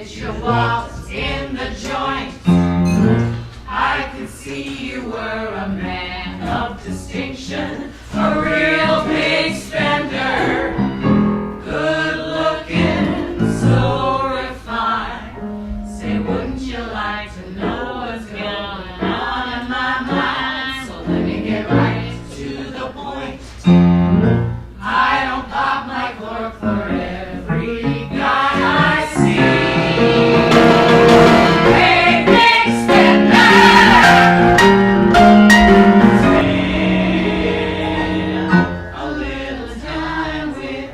minute you walked in the joint, I could see you were a man of distinction, a real big spender, good looking, so refined. Say, wouldn't you like to know what's going on in my mind? So let me get right to the point. I don't pop my cork for every guy I see. Hey, big spender, spend a little time with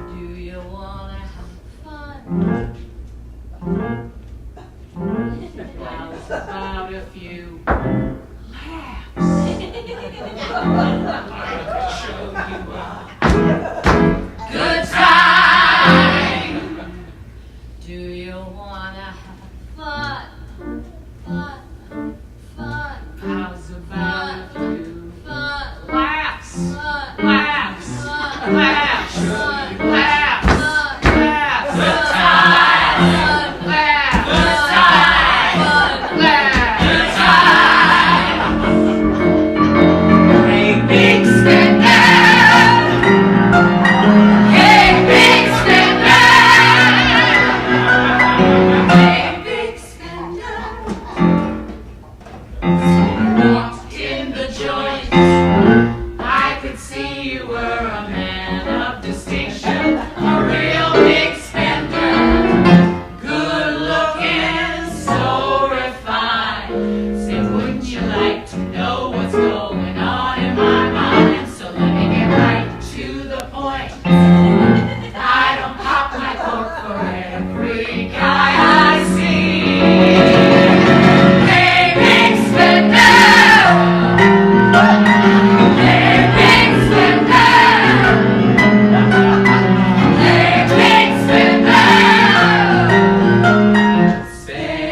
Do you wanna have fun? How's about a few laughs? I'll show you a good time. Do you wanna have fun? Fun. How's about a few laughs? Laughs. Good time. Good time. Hey, big spender. Hey, big spender. Hey, big spender. Walked in the joint, I could see you were a man of distinction, a real big spender, good looking, so refined. Say, wouldn't you like to know what's going on in my mind? So let me get right to the point. I don't pop my cork for every guy I see. Hey, big spender. Hey, big spender. Hey, big spender. Spend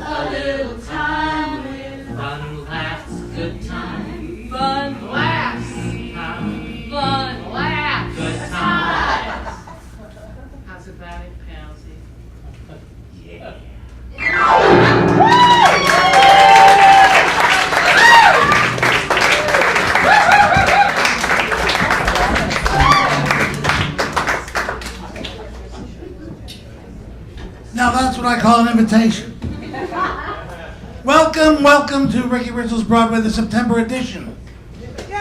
a little time with fun laughs, good time. Fun laughs. Fun laughs. Good times. How's about it, Palsy? Yeah. Now that's what I call an invitation. Welcome to Ricky Ritzel's Broadway, the September edition. Thank you.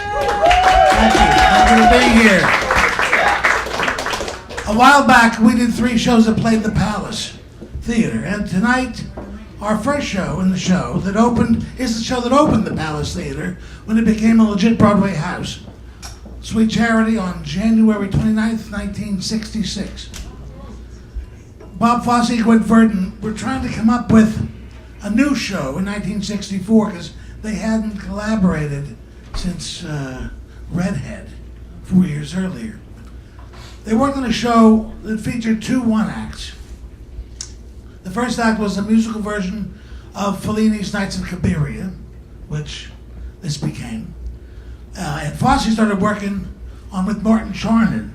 Happy to be here. A while back, we did 3 shows that played the Palace Theater, and tonight, our first show in the show that opened is the show that opened the Palace Theater when it became a legit Broadway house. Sweet Charity on January 29th, 1966. Bob Fosse and Gwen Verdon were trying to come up with a new show in 1964 because they hadn't collaborated since Redhead 4 years earlier. They worked on a show that featured 2 one-acts. The first act was a musical version of Fellini's Nights of Cabiria, which this became. And Fosse started working on with Martin Chanin.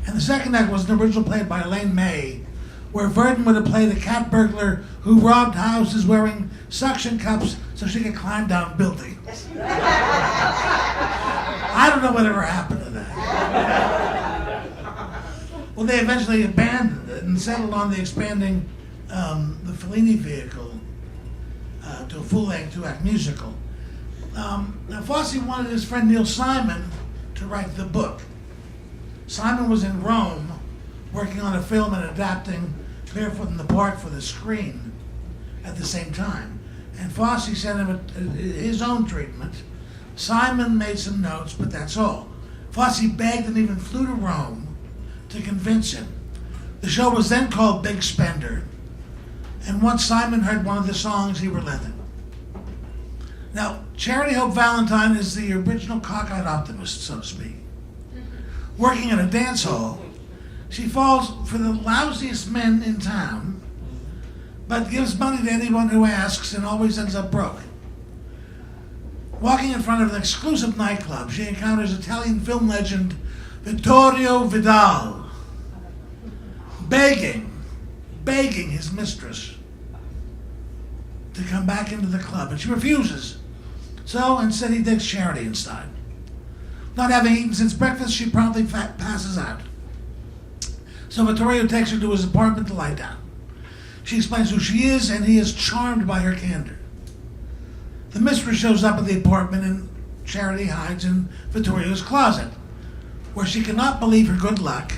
And the second act was an original play by Elaine May, where Verdon would have played a cat burglar who robbed houses wearing suction cups so she could climb down buildings. I don't know whatever happened to that. Well, they eventually abandoned it and settled on the expanding the Fellini vehicle to a full-length 2-act musical. Now, Fosse wanted his friend Neil Simon to write the book. Simon was in Rome working on a film and adapting Barefoot in the Park for the screen at the same time. And Fosse sent him his own treatment. Simon made some notes, but that's all. Fosse begged and even flew to Rome to convince him. The show was then called Big Spender, and once Simon heard one of the songs, he relented. Now, Charity Hope Valentine is the original cockeyed optimist, so to speak. Working at a dance hall, she falls for the lousiest men in town but gives money to anyone who asks and always ends up broke. Walking in front of an exclusive nightclub, she encounters Italian film legend Vittorio Vidal, begging his mistress to come back into the club, and she refuses. So instead he takes Charity inside. Not having eaten since breakfast, she promptly passes out. So Vittorio takes her to his apartment to lie down. She explains who she is, and he is charmed by her candor. The mistress shows up at the apartment, and Charity hides in Vittorio's closet, where she cannot believe her good luck.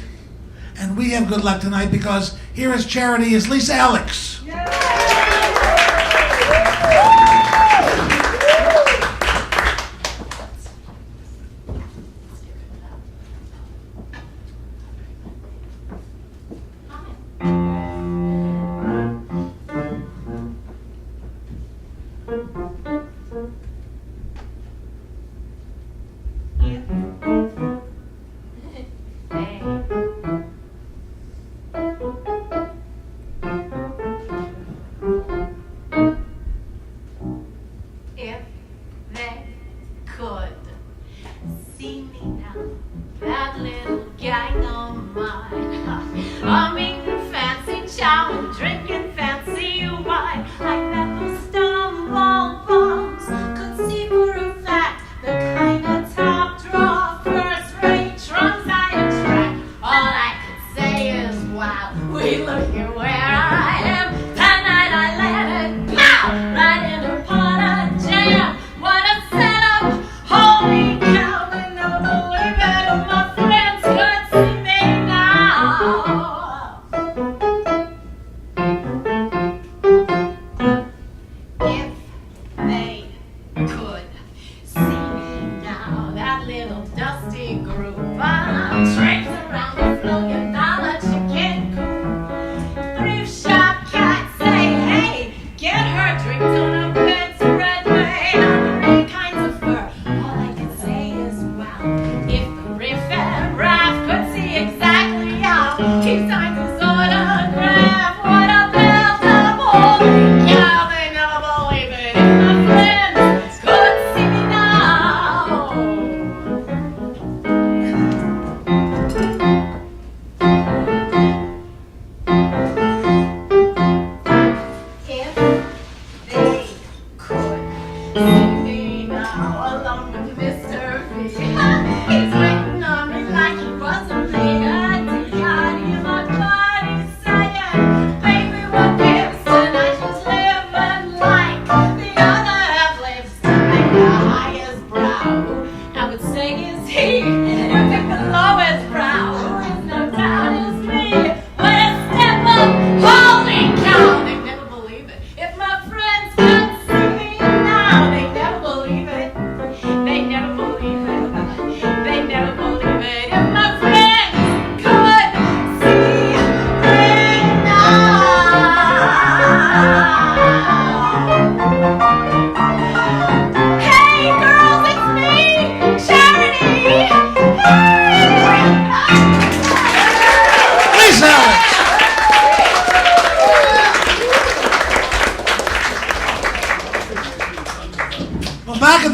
And we have good luck tonight because here is Charity as Lisa Ellex.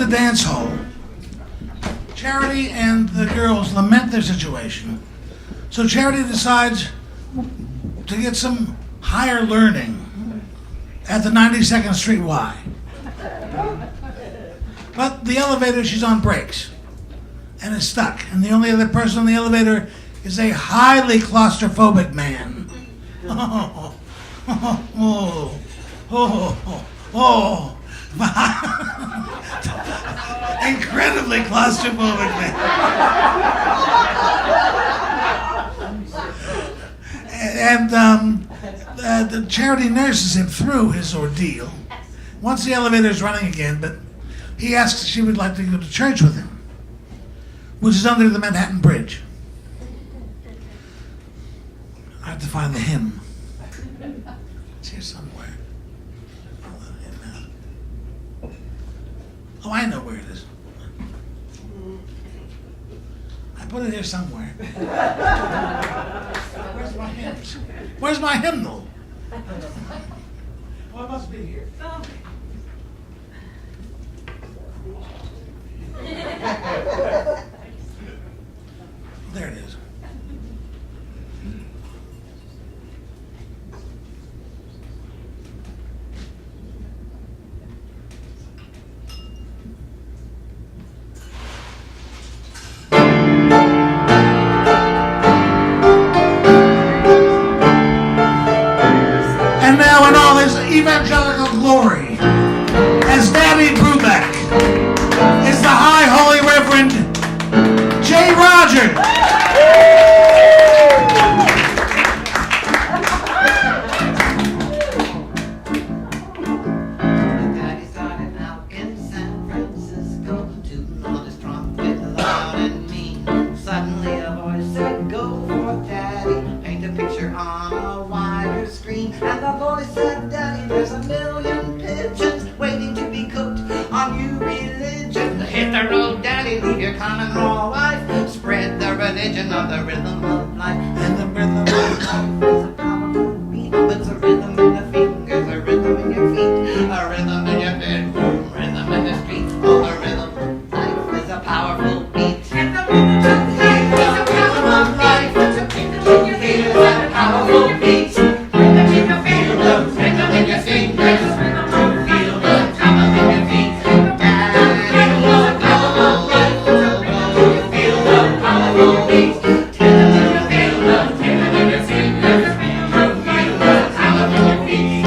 Dance hall. Charity and the girls lament their situation. So Charity decides to get some higher learning at the 92nd Street Y. But the elevator, she's on brakes and is stuck. And the only other person on the elevator is a highly claustrophobic man. Oh, oh, oh, oh, oh. Incredibly claustrophobic man. And the Charity nurses him through his ordeal. Once the elevator's running again, but he asks if she would like to go to church with him, which is under the Manhattan Bridge. I have to find the hymn. It's here somewhere. Oh, I know where it is. I put it here somewhere. Where's my hymns? Where's my hymnal? must be here. There it is. And now in all his evangelical glory, as Daddy Brubeck, is the High Holy Reverend J. Rogers. Daddy started out in San Francisco, tooting on his trumpet loud and mean. Suddenly a voice said, "Go for Daddy, paint a picture on a wider screen." And the voice said, "Daddy, there's a million pigeons waiting to be cooked on you religion. Hit the road, Daddy, leave your common law wife. Spread the religion of the rhythm of life." And the rhythm of life is a powerful beat. It's a rhythm in the fingers, a rhythm in your feet, a rhythm in your bedroom, rhythm in the street. Oh, the rhythm of life is a powerful beat. And the rhythm of life is a rhythm of life. It's a rhythm in your fingers, a powerful beat. Rhythm in your fingers, rhythm in your fingers, rhythm to feel the rhythm in your feet. Daddy was a powerful life. You feel the powerful beat. Rhythm in your fingers, rhythm in your fingers, to feel the rhythm in your feet.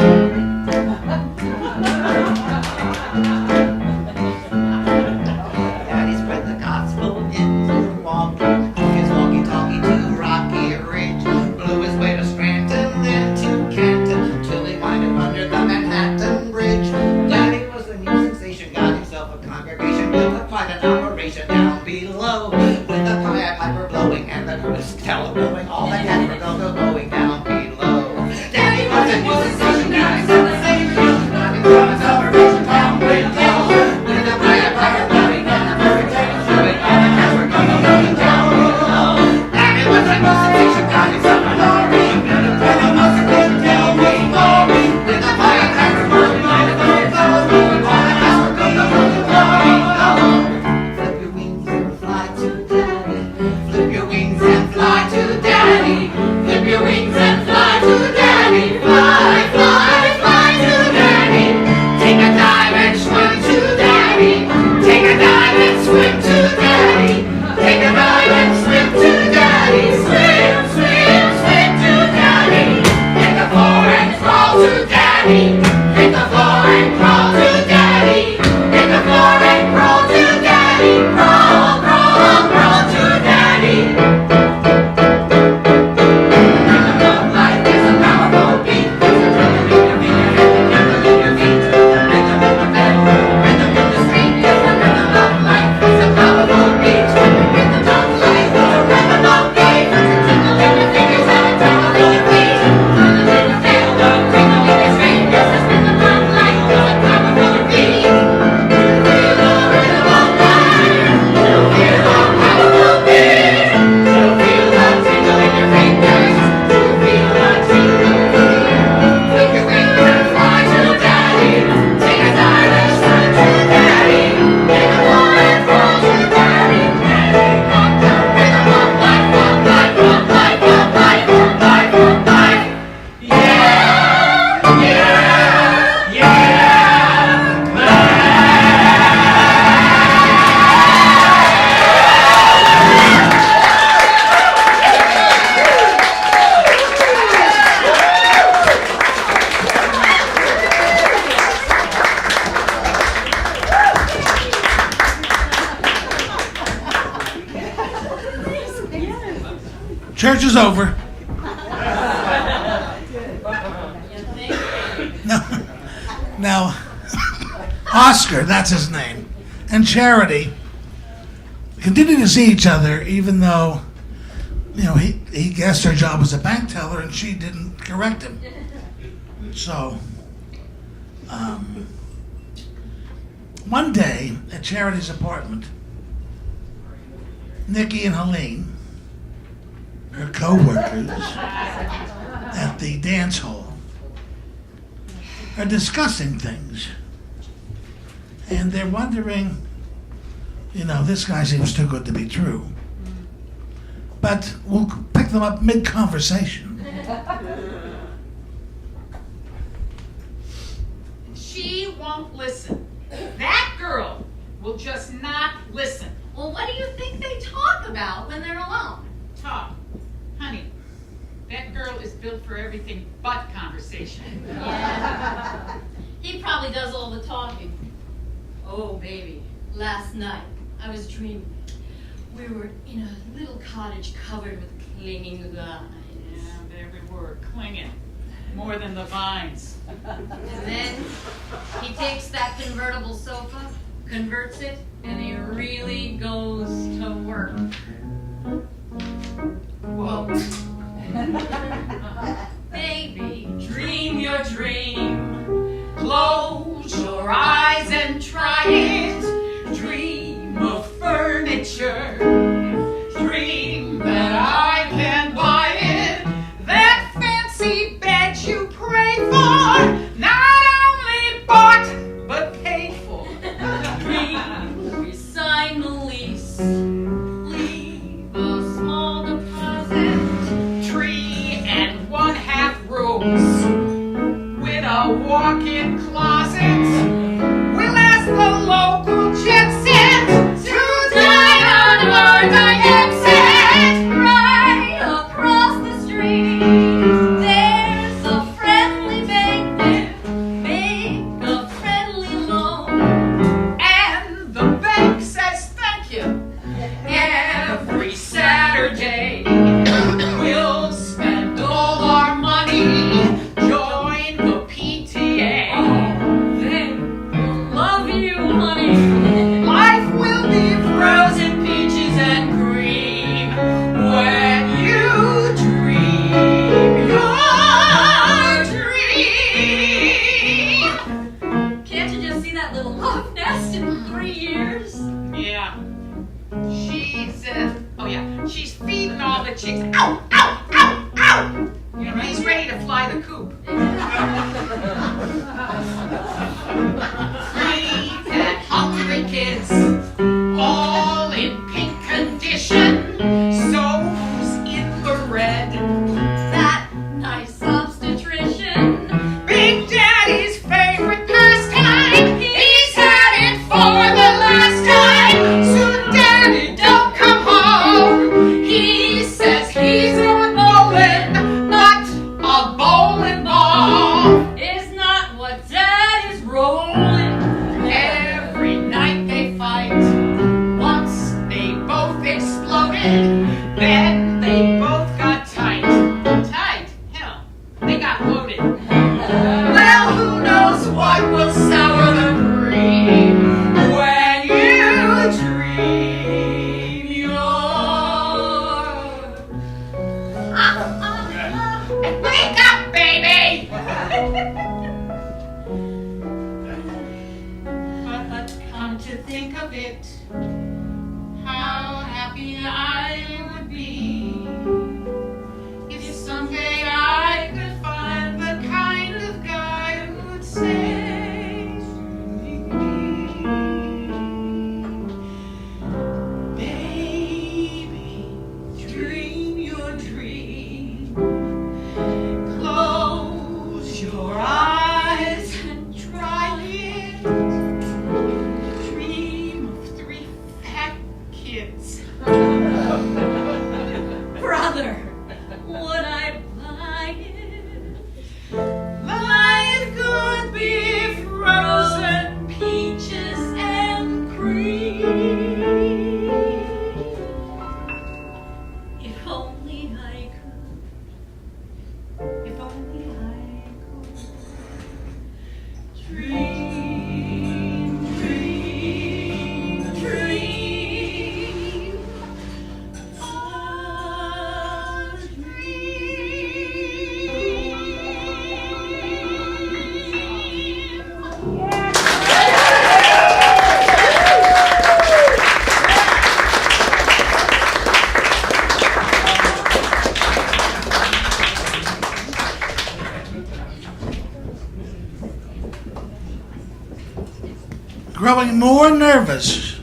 Daddy spread the gospel in Milwaukee, took his walkie-talkie to Rocky Ridge, blew his way to Scranton, then to Canton, till he winded under the Manhattan Bridge. Daddy was a new sensation, got himself a congregation, built up quite an operation down below, with the Pied Piper blowing and the Chris Teller blowing, all the cats were going down below. Daddy was a new sensation, got himself a sensation, got himself an operation down below, with the Pied Piper blowing and the Chris Teller blowing, all the cats were going down below. Daddy was a new sensation, got himself an operation, built up quite an operation down below, with the Pied Piper blowing and the Chris Teller blowing, all the cats were going down below. Flip your wings and fly to Daddy. Flip your wings and fly to Daddy. Flip your wings and fly to Daddy. Fly, fly, fly to Daddy. Take a dive and swim to Daddy. Take a dive and swim to Daddy. Take a dive and swim to Daddy. Swim, swim, swim to Daddy. Hit the floor and crawl to Daddy. Hit the floor and crawl to Daddy. Hit the floor and crawl to Daddy. Crawl, crawl, crawl to Daddy. Rhythm of life is a powerful beat. It's a rhythm in your feet, rhythm in your feet. Rhythm in the bed, rhythm in the street. It's a rhythm of life. It's a powerful beat. Rhythm of life is a rhythm of life. It's a tingle in your fingers and a tingle in your feet. Rhythm in the field, a tingle in your fingers. It's rhythm of life. It's a powerful beat. Feel the rhythm of life. You feel the powerful beat. You feel the tingle in your fingers. You feel the tingle in your feet. Flip your wings and fly to Daddy. Take a dive and swim to Daddy. Take a fall and fall to Daddy. Daddy, walk the rhythm of life, of life, of life, of life, of life, of life. Yeah, yeah, yeah. Church is over. Now, Oscar, that's his name, and Charity continue to see each other, even though, he guessed her job was a bank teller and she didn't correct him. So, one day at Charity's apartment, Nikki and Helene, her co-workers at the dance hall, are discussing things. And they're wondering, this guy seems too good to be true. But we'll pick them up mid-conversation. She won't listen. That girl will just not listen. Well, what do you think they talk about when they're alone? Talk. Honey, that girl is built for everything but conversation. Yeah. He probably does all the talking. Oh, baby, last night I was dreaming. We were in a little cottage covered with clinging vines. Yeah, every word, clinging. More than the vines. And then he takes that convertible sofa, converts it, and he really goes to work. Whoa. Baby, dream your dream. Close your eyes and try it. Dream of furniture. Dream that I can buy it. That fancy bed you pray for. Not only bought, but paid for. Dream we sign the lease. Leave a small deposit. Tree and 1/2 rooms. With a walk-in closet. We'll ask the local jet set to dine on our exit. Right across the street, there's a friendly banquet. Make a friendly loan, and the bank says thank you. Every Saturday, we'll spend all our money. Join the PTA. Then we'll love you, honey. Life will be frozen peaches and cream when you dream your dream. Can't you just see that little love nest in 3 years? Yeah. She's feeding all the chicks. Ow, ow, ow, ow! He's ready to fly the coop. Feed that hungry kids, all in pink condition. So's in the red. That nice obstetrician. Big Daddy's favorite pastime. He's had it for the last time. Soon Daddy don't come home. He says he's going bowling, not a bowling ball. Is not what Dad is rolling. Every night they fight. Once they both exploded. Then they both got tight. Tight? Hell, they got loaded. Well, who knows what will sour the cream when you dream your... Wake up, baby! But come to think of it, how happy I would be if someday I could find the kind of guy who'd say to me, baby, dream your dream. Close your eyes and try it. Dream of 3 fat kids. Growing more nervous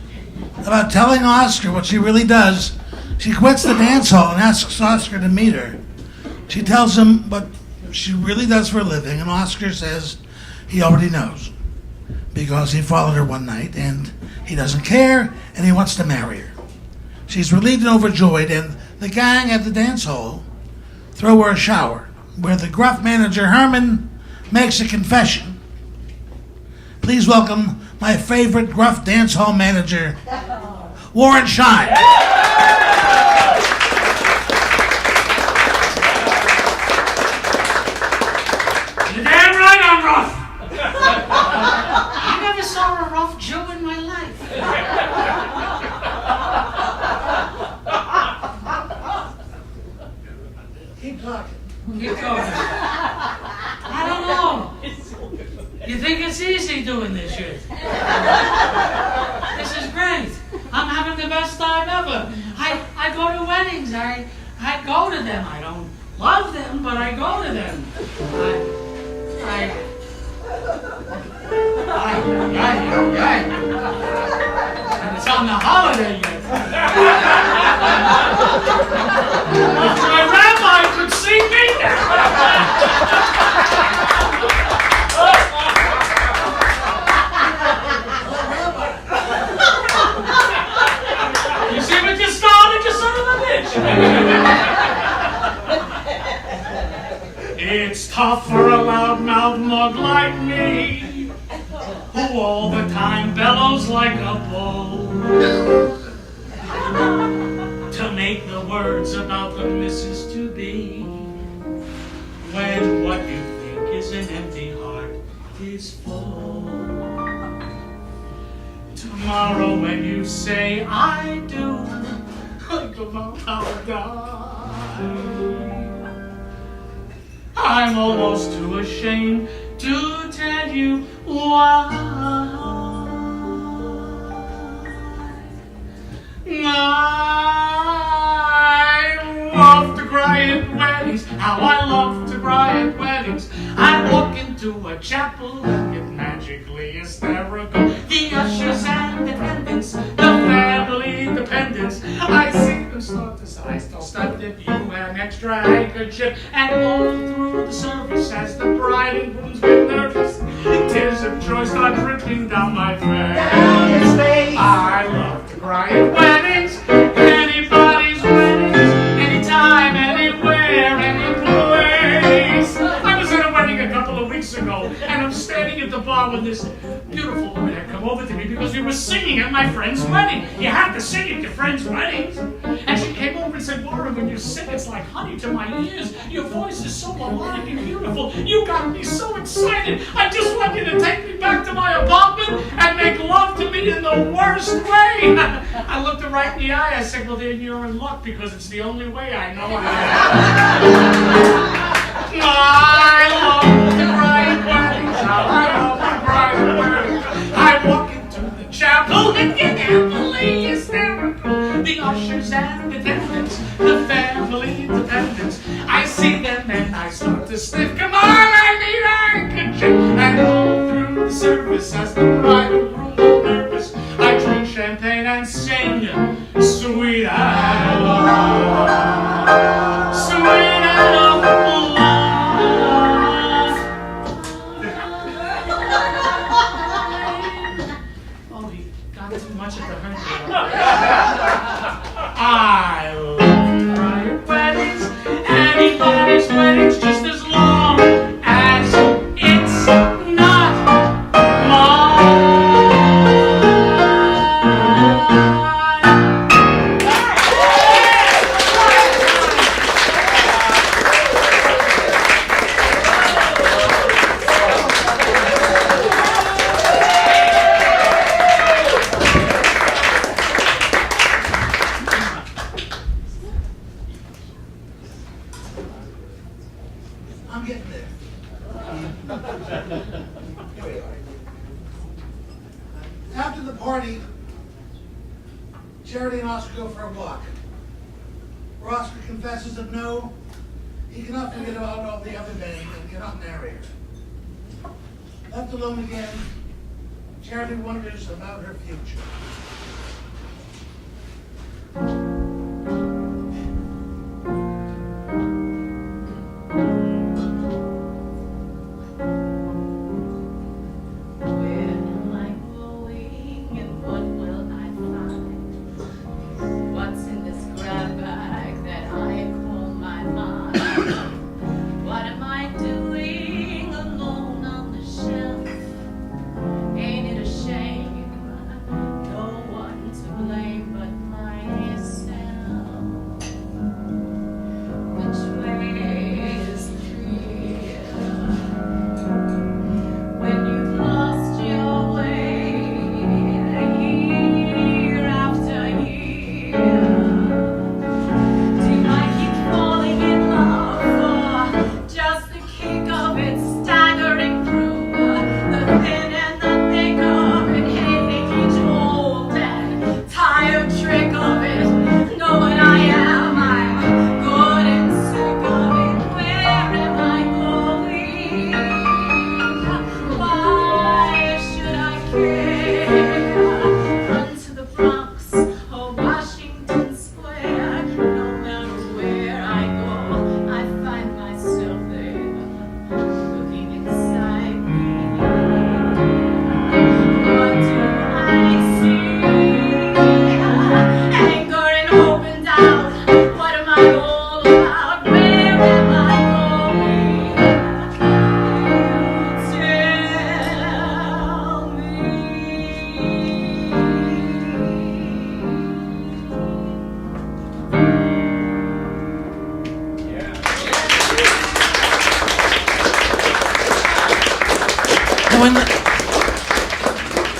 about telling Oscar what she really does, she quits the dance hall and asks Oscar to meet her. She tells him what she really does for a living, and Oscar says he already knows because he followed her one night and he doesn't care and he wants to marry her. She's relieved and overjoyed, and the gang at the dance hall throw her a shower where the gruff manager Herman makes a confession. Please welcome my favorite gruff dance hall manager, Warren Schein. You're damn right I'm rough. I never saw a rough Joe in my life. Keep talking. Keep going. I don't know. You think it's easy doing this shit? This is great. I'm having the best time ever. I go to weddings. I go to them. I don't love them, but I go to them. And it's on the holiday yet. If my rabbi could see me now. You see what you started, you son of a bitch? It's tough for a loudmouth mug like me, who all the time bellows like a bull, to make the words about the missus to be, when what you think is an empty heart is full. Tomorrow when you say I do, think about how I die. I'm almost too ashamed to tell you why. I love to cry at weddings, how I love to cry at weddings. I walk into a chapel and get magically hysterical. The ushers and attendants, the family dependents, I see them start to sigh, still stuffed at you an extra handkerchief, and all through the service as the bride and grooms get nervous, tears of joy start dripping down my face. I love to cry at weddings, anybody's weddings, anytime, anywhere, any place. I was at a wedding a couple of weeks ago, and I'm standing at the bar when this beautiful woman had come over to me because we were singing at my friend's wedding. You have to sing at your friend's weddings. And she came over and said, Moran, when you sing, it's like honey to my ears. Your voice is so melodic and beautiful. You got me so excited. I just want you to take me back to my apartment and make love to me in the worst way. I looked her right in the eye. I said, well, then you're in luck because it's the only way I know how. I love to cry at weddings. I love to cry at weddings. I walk into the chapel and get happily hysterical. The ushers and attendants, the family dependents, I see them and I start to sniff. Come on, I need a handkerchief. And all through the service as the bride and groom look nervous, I drink champagne and sing Sweet Adelard, Sweet Adelard. Oh, he got too much at the honey. I love to cry at weddings, anybody's weddings, just as long as it's not mine. I'm getting there. Here we are. After the party, Charity and Oscar go for a walk, where Oscar confesses that no, he cannot forget about all the other days and cannot marry her. Left alone again, Charity wonders about her future.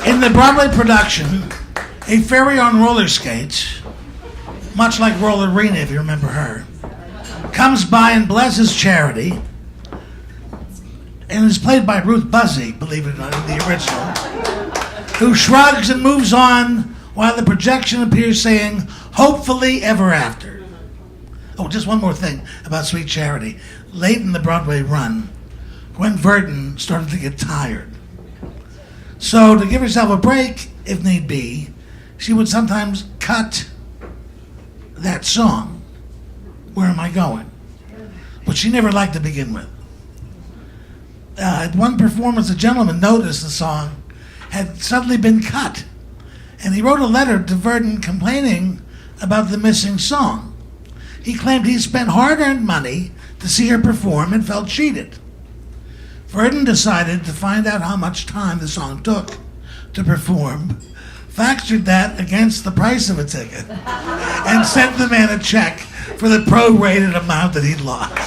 In the Broadway production, a fairy on roller skates, much like Rollerina, if you remember her, comes by and blesses Charity, and is played by Ruth Buzzy, believe it or not, in the original, who shrugs and moves on while the projection appears saying, "Hopefully ever after." Oh, just one more thing about Sweet Charity. Late in the Broadway run, Gwen Verdon started to get tired. So to give herself a break, if need be, she would sometimes cut that song, "Where Am I Going?" which she never liked to begin with. At one performance, a gentleman noticed the song had suddenly been cut, and he wrote a letter to Verdon complaining about the missing song. He claimed he spent hard-earned money to see her perform and felt cheated. Verdon decided to find out how much time the song took to perform, factored that against the price of a ticket, and sent the man a check for the prorated amount that he'd lost.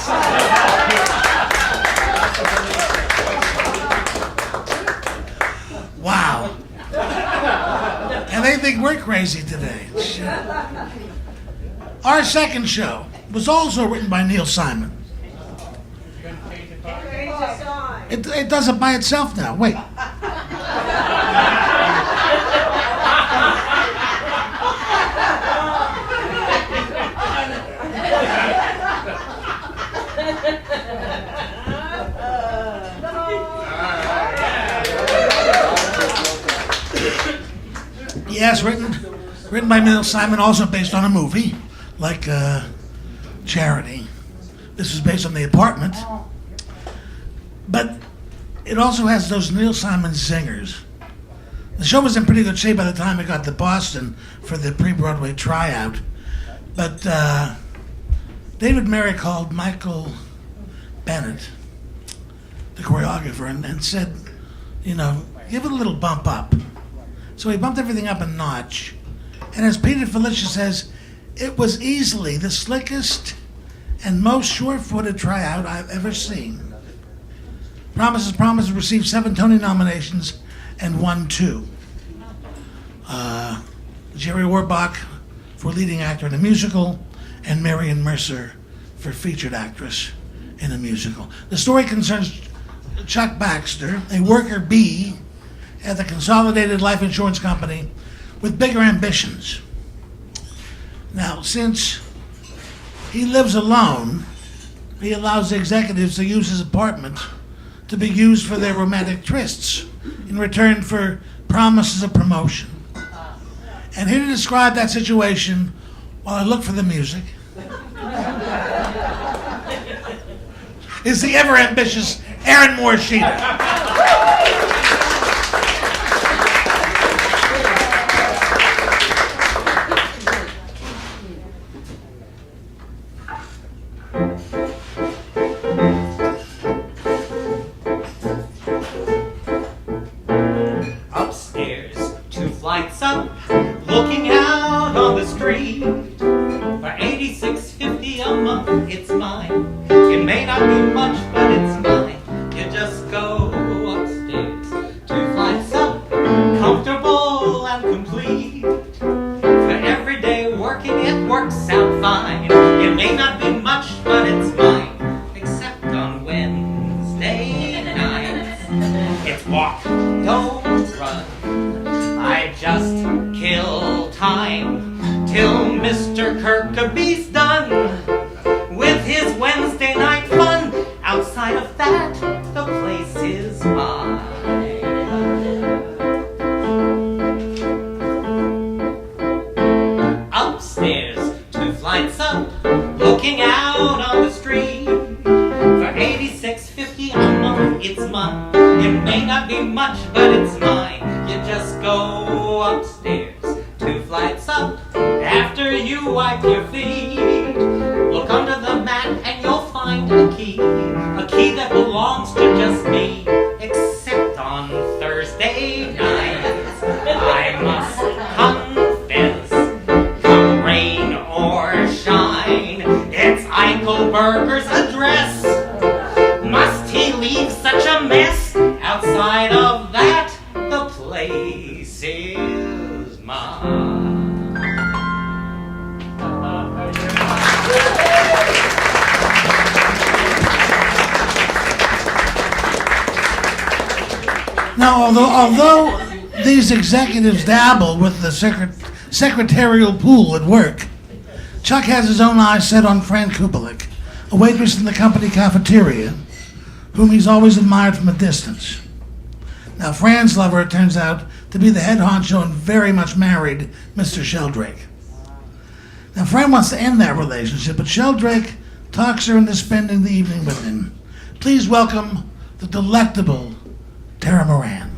Wow. And they think we're crazy today. Shit. Our second show was also written by Neil Simon. It does it by itself now. Wait. Yes, written by Neil Simon, also based on a movie like Charity. This was based on The Apartment. But it also has those Neil Simon zingers. The show was in pretty good shape by the time it got to Boston for the pre-Broadway tryout. But David Merrick called Michael Bennett, the choreographer, and said, give it a little bump up. So he bumped everything up a notch. And as Peter Felicia says, it was easily the slickest and most sure-footed tryout I've ever seen. Promises received 7 Tony nominations and won 2. Jerry Orbach for leading actor in a musical, and Marion Mercer for featured actress in a musical. The story concerns Chuck Baxter, a worker bee at the Consolidated Life Insurance Company with bigger ambitions. Now, since he lives alone, he allows the executives to use his apartment to be used for their romantic trysts in return for promises of promotion. And here to describe that situation while I look for the music is the ever-ambitious Aaron Morishita. Upstairs, 2 flights up, looking out on the street. For $86.50 a month, it's mine. It may not be much, but it's mine. You just go upstairs, 2 flights up, comfortable and complete. For everyday working, it works out fine. It may not be much, but it's mine. Except on Wednesday nights. It's walk, don't run. I just kill time till Mr. Kirkaby's done with his Wednesday night fun. Outside of that, the place is mine. Upstairs, 2 flights up, looking out on the street. For $86.50 a month, it's mine. It may not be much, but it's mine. You just go upstairs, 2 flights up. After you wipe your feet, look under the mat and you'll find a key that belongs to just me. Except on Thursday nights, I must confess, come rain or shine, it's Eichelberger's address. Must he leave such a mess? Outside of that, the place is mine. Now, although these executives dabble with the secretarial pool at work, Chuck has his own eyes set on Fran Kubelik, a waitress in the company cafeteria, whom he's always admired from a distance. Now, Fran's lover turns out to be the head honcho and very much married Mr. Sheldrake. Now, Fran wants to end that relationship, but Sheldrake talks her into spending the evening with him. Please welcome the delectable Tara Moran.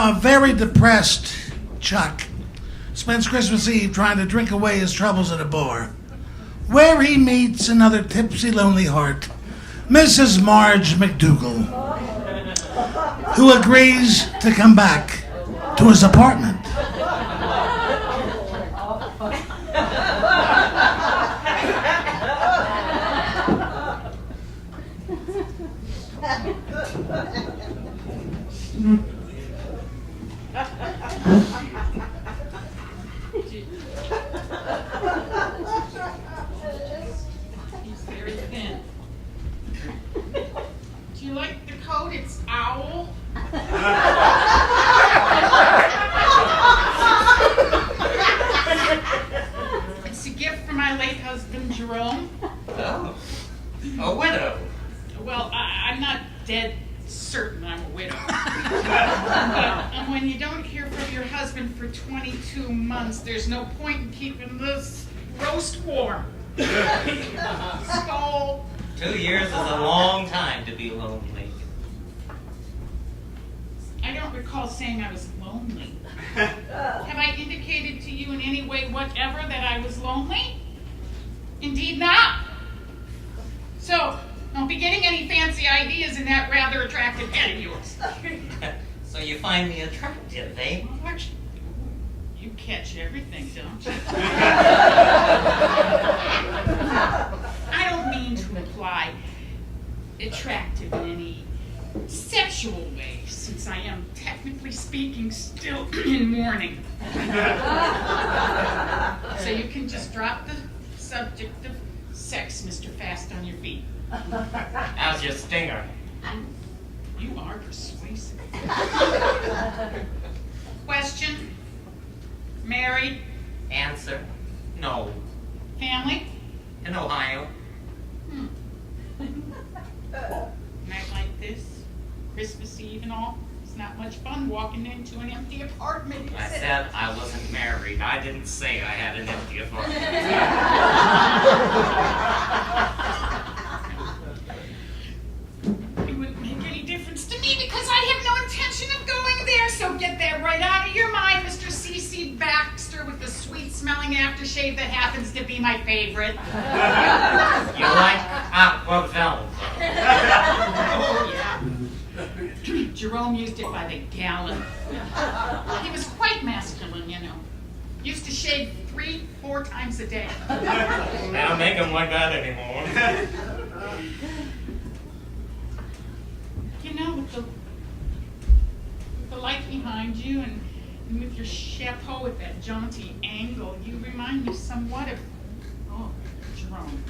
Now, a very depressed Chuck spends Christmas Eve trying to drink away his troubles at a bar, where he meets another tipsy, lonely heart, Mrs. Marge McDougal, who agrees to come back to his apartment. He's very thin. Do you like the coat? It's owl. It's a gift from my late husband, Jerome. Oh, a widow. Well, I'm not dead certain I'm a widow. But when you don't hear from your husband for 22 months, there's no point in keeping this roast warm. So, 2 years is a long time to be lonely. I don't recall saying I was lonely. Have I indicated to you in any way whatever that I was lonely? Indeed not. So, don't be getting any fancy ideas in that rather attractive head of yours. So you find me attractive, eh, Marge? You catch everything, don't you? I don't mean to imply attractive in any sexual way, since I am, technically speaking, still in mourning. So you can just drop the subject of sex, Mr. Fast on your feet. How's your stinger? You are persuasive. Question? Married? Answer, no. Family? In Ohio. Night like this, Christmas Eve and all, it's not much fun walking into an empty apartment. I said I wasn't married. I didn't say I had an empty apartment. It wouldn't make any difference to me because I have no intention of going there, so get that right out of your mind, Mr. C.C. Baxter with the sweet-smelling aftershave that happens to be my favorite. You like aqua velva? Oh, yeah. Jerome used it by the gallon. He was quite masculine, you know. Used to shave 3-4 times a day. They don't make them like that anymore. You know, with the light behind you and with your chapeau at that jaunty angle, you remind me somewhat of, Jerome.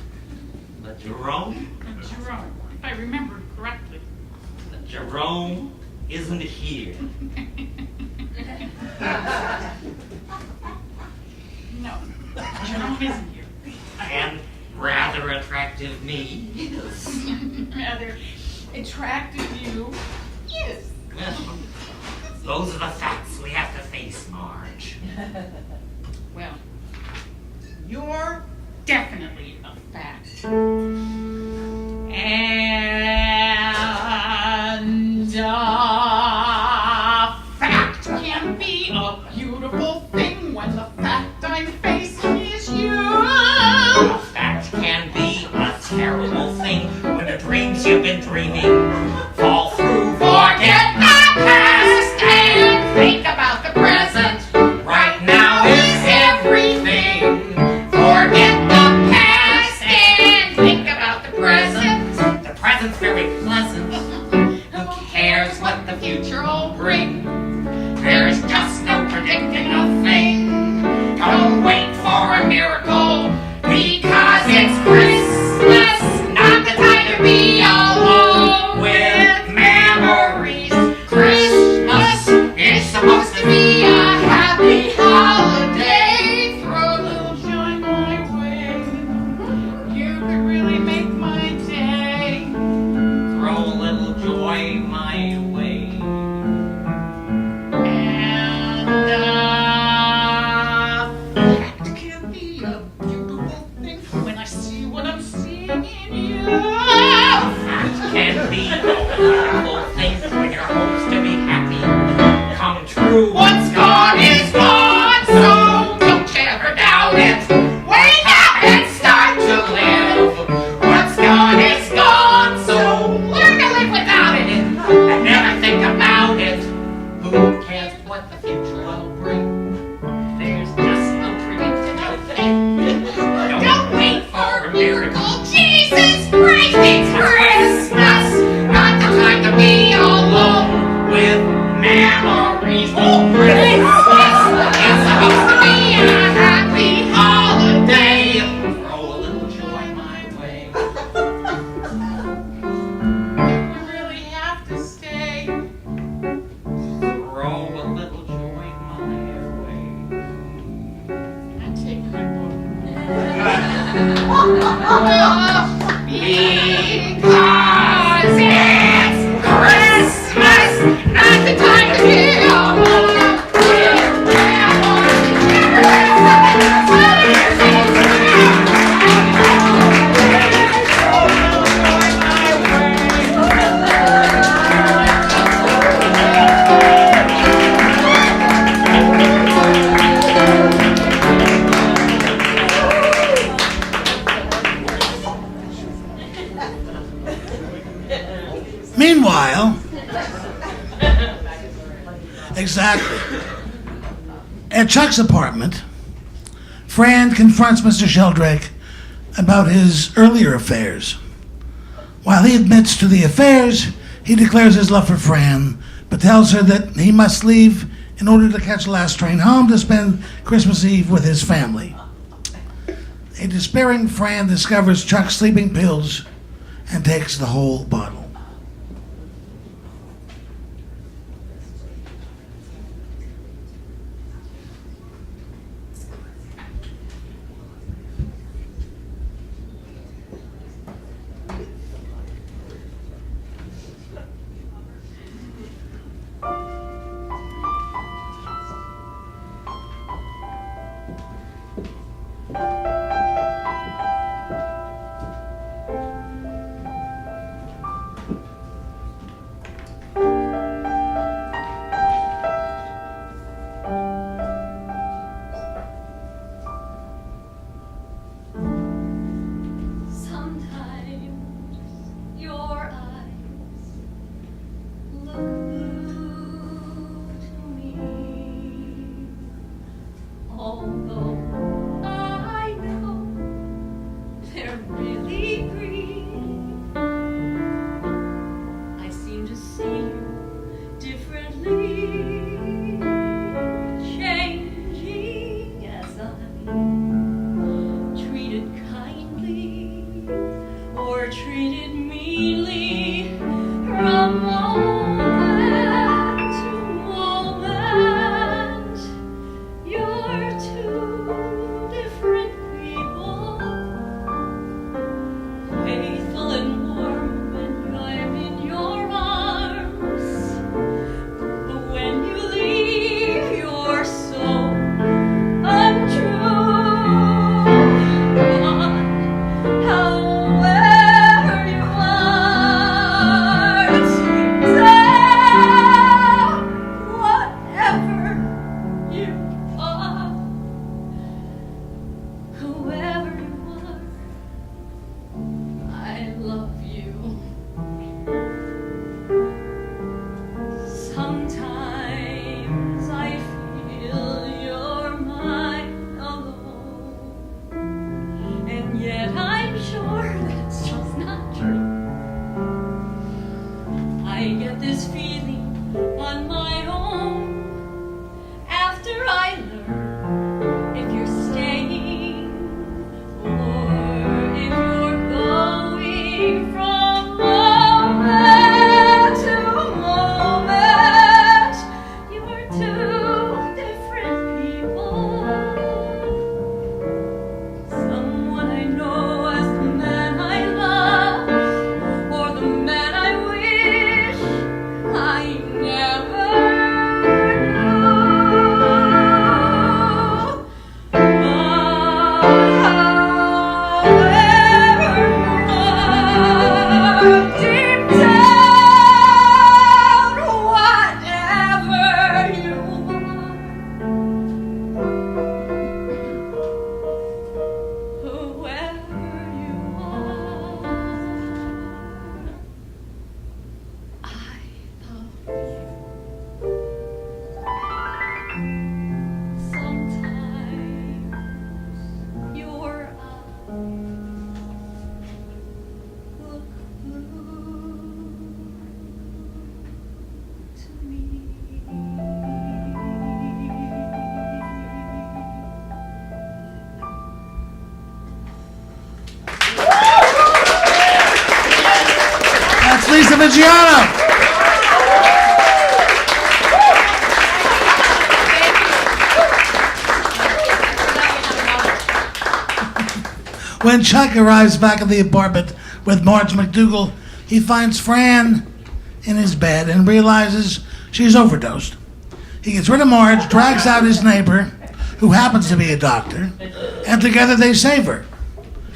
But Jerome? Jerome, if I remember correctly. But Jerome isn't here. No, Jerome isn't here. And rather attractive me is. Rather attractive you is. Well, those are the facts we have to face, Marge. Well, you're definitely a fact. And fact can be a beautiful thing when the fact I'm facing is you. A fact can be a terrible thing when the dreams you've been dreaming fall through. Forget the past and think about the present. Right now is everything. Forget the past and think about the present. The present's very pleasant. Who cares what the future will bring? There's just no predicting a thing. what the future will bring. There's just no predicting of fate. Don't wait for a miracle. Jesus Christ, it's Christmas! Not the time to be alone with memories. Oh, Christmas! It's supposed to be a happy holiday. Throw a little joy my way. You really have to stay. Throw a little joy my way. I take my book. Because it's Christmas, not the time to be alone. Meanwhile, exactly, at Chuck's apartment, Fran confronts Mr. Sheldrake about his earlier affairs. While he admits to the affairs, he declares his love for Fran, but tells her that he must leave in order to catch the last train home to spend Christmas Eve with his family. A despairing Fran discovers Chuck's sleeping pills and takes the whole bottle. Although I Mr. Viggiano. When Chuck arrives back at the apartment with Marge McDougal, he finds Fran in his bed and realizes she's overdosed. He gets rid of Marge, drags out his neighbor, who happens to be a doctor, and together they save her.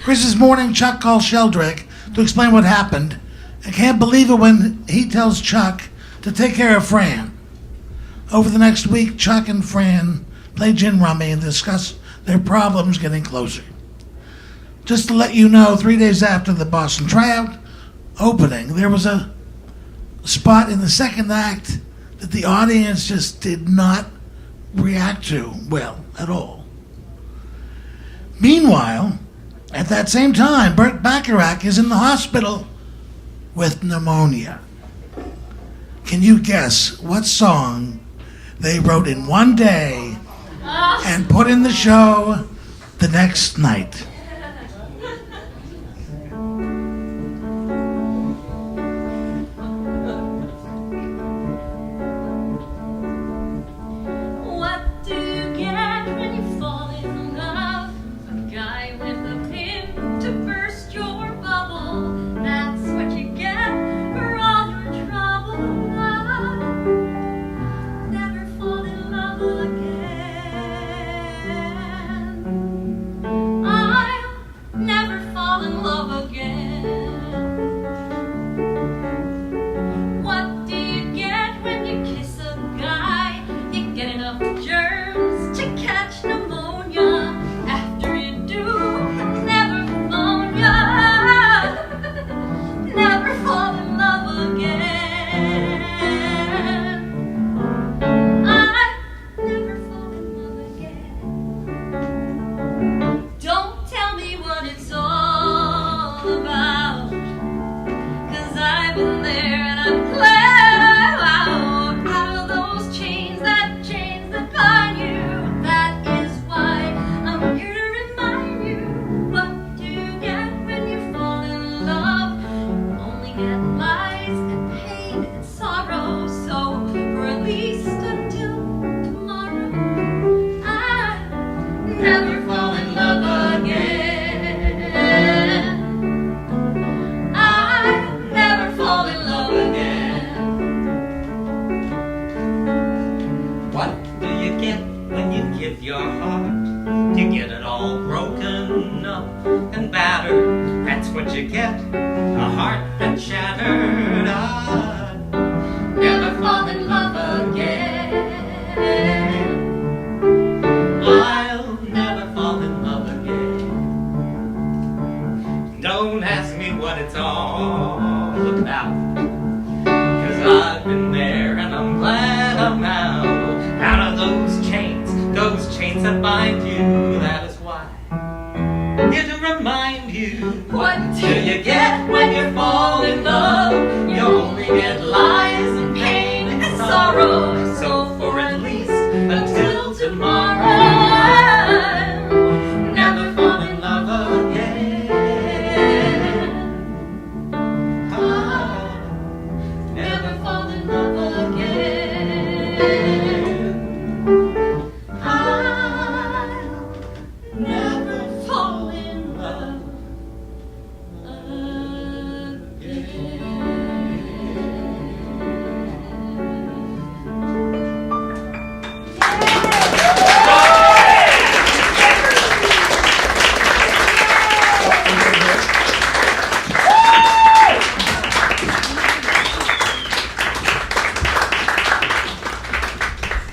Christmas morning, Chuck calls Sheldrake to explain what happened and can't believe it when he tells Chuck to take care of Fran. Over the next week, Chuck and Fran play gin rummy and discuss their problems getting closer. Just to let you know, 3 days after the Boston tryout opening, there was a spot in the second act that the audience just did not react to well at all. Meanwhile, at that same time, Burt Bacharach is in the hospital with pneumonia. Can you guess what song they wrote in one day and put in the show the next night?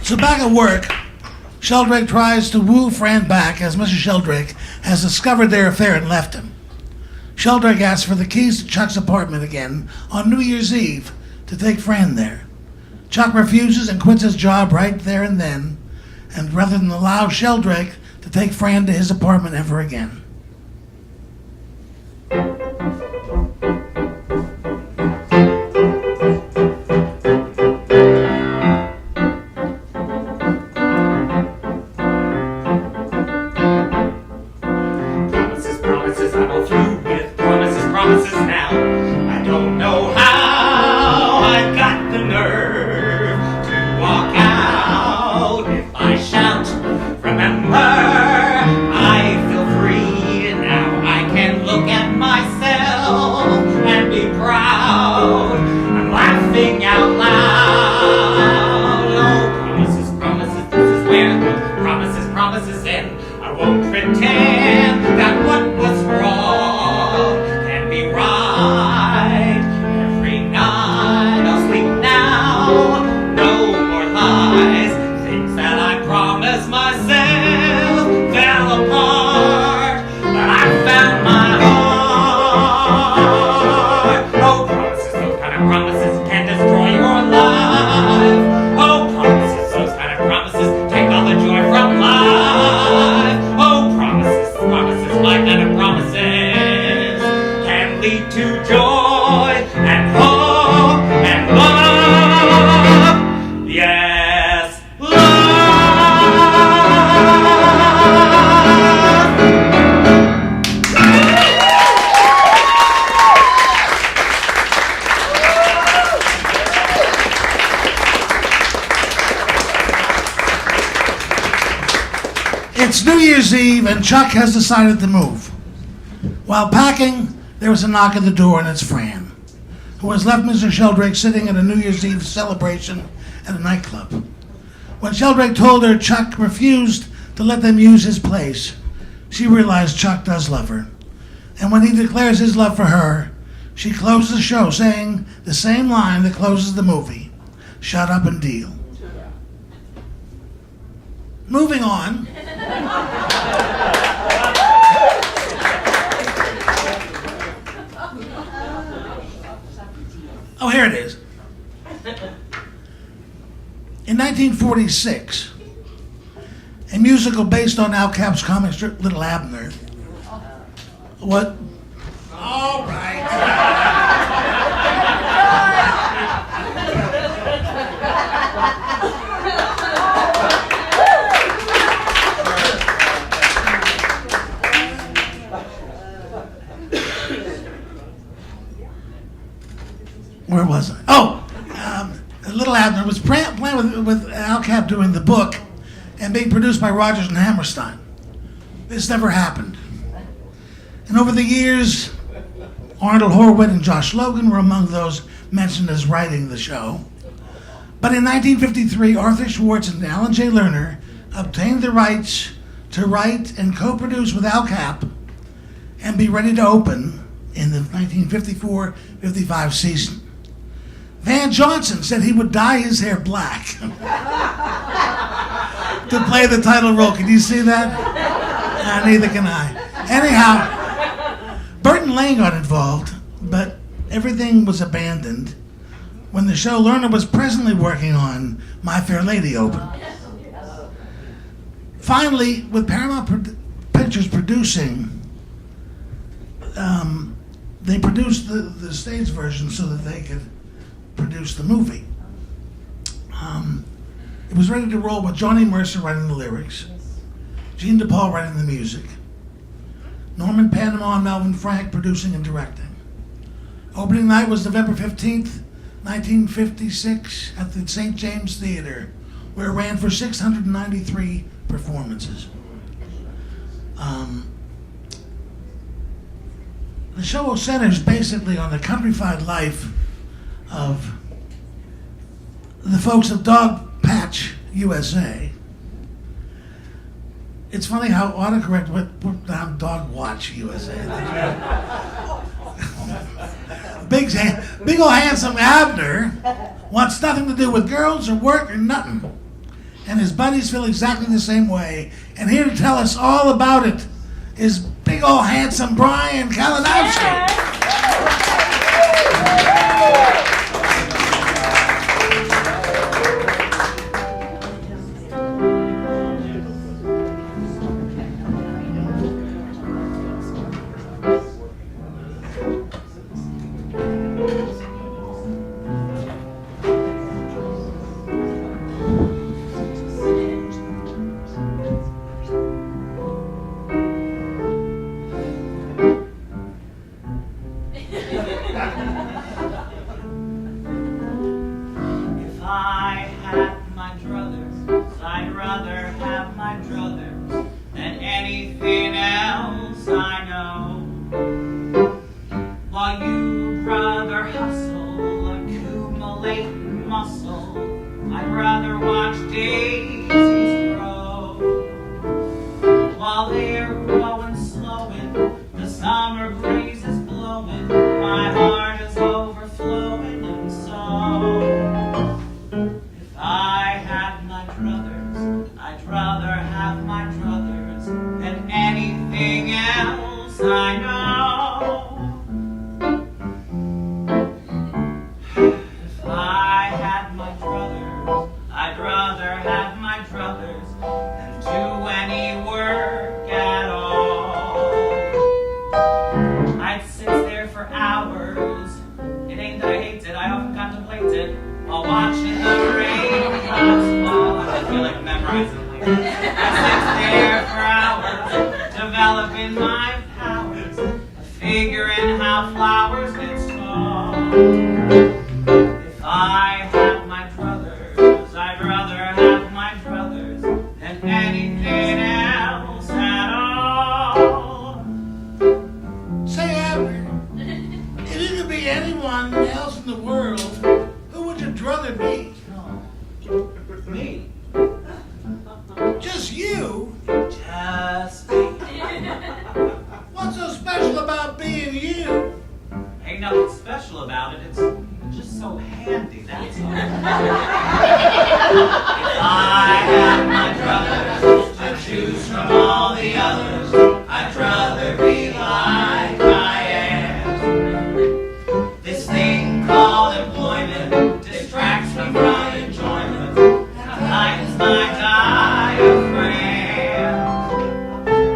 So back at work, Sheldrake tries to woo Fran back as Mr. Sheldrake has discovered their affair and left him. Sheldrake asks for the keys to Chuck's apartment again on New Year's Eve to take Fran there. Chuck refuses and quits his job right there and then, and rather than allow Sheldrake to take Fran to his apartment ever again. Promises, I'm all through with promises now. I don't know how I shout. Remember, I feel free now. I can look at myself and be proud. I'm laughing out loud. Oh, promises, promises, this is where the promises end. I won't pretend that what was wrong can be right. Every night I'll sleep now. No more lies. Things that I promised myself fell apart. But I found my heart. Oh, promises, those kind of promises can destroy your life. Oh, promises, those kind of promises take all the joy from life. Oh, promises, promises, my kind of promises can lead to joy and hope and love. Yes, love. It's New Year's Eve, and Chuck has decided to move. While packing, there was a knock at the door, and it's Fran, who has left Mr. Sheldrake sitting at a New Year's Eve celebration at a nightclub. When Sheldrake told her Chuck refused to let them use his place, she realized Chuck does love her. And when he declares his love for her, she closes the show saying the same line that closes the movie, "Shut up and deal." Moving on. Oh, here it is. In 1946, a musical based on Al Capp's comic strip L'il Abner. What? All right. Where was I? Oh, L'il Abner was planned with Al Capp doing the book and being produced by Rodgers and Hammerstein. This never happened. And over the years, Arnold Horwitz and Josh Logan were among those mentioned as writing the show. But in 1953, Arthur Schwartz and Alan J. Lerner obtained the rights to write and co-produce with Al Capp and be ready to open in the 1954-55 season. Van Johnson said he would dye his hair black to play the title role. Can you see that? Neither can I. Anyhow, Burton Lane got involved, but everything was abandoned when the show Lerner was presently working on, My Fair Lady, opened. Finally, with Paramount Pictures producing, they produced the stage version so that they could produce the movie. It was ready to roll with Johnny Mercer writing the lyrics, Gene DePaul writing the music, Norman Panama and Melvin Frank producing and directing. Opening night was November 15th, 1956 at the St. James Theater, where it ran for 693 performances. The show centers basically on the countrified life of the folks of Dog Patch, USA. It's funny how autocorrect put down Dog Watch, USA. Big old handsome Abner wants nothing to do with girls or work or nothing. And his buddies feel exactly the same way. And here to tell us all about it is big old handsome Brian Kalinowsky. my druthers than anything else I know. While you, brother, hustle, accumulate muscle, I'd rather watch daisies grow. While they're growing, slowing, the summer breeze is blowing, my heart is overflowing, and so if I had my druthers, I'd rather have my druthers than anything else I know. If I had my druthers, I'd rather have my druthers than do any work at all. I'd sit there for hours. It ain't that I hate it, I often contemplate it while watching the raindrops fall. I feel like memorizing lyrics. I sit there for hours, developing my powers, figuring how flowers get tall. If I had my druthers, I'd rather have my druthers than anything else at all. Say, Abner, if you could be anyone else in the world, who would you druther be? Me? Just you? Just me. What's so special about being you? Ain't nothing special about it, it's just so handy, that's all. If I had my druthers to choose from all the others, I'd rather be like I am. This thing called employment distracts me from enjoyment and lightens my diaphragm.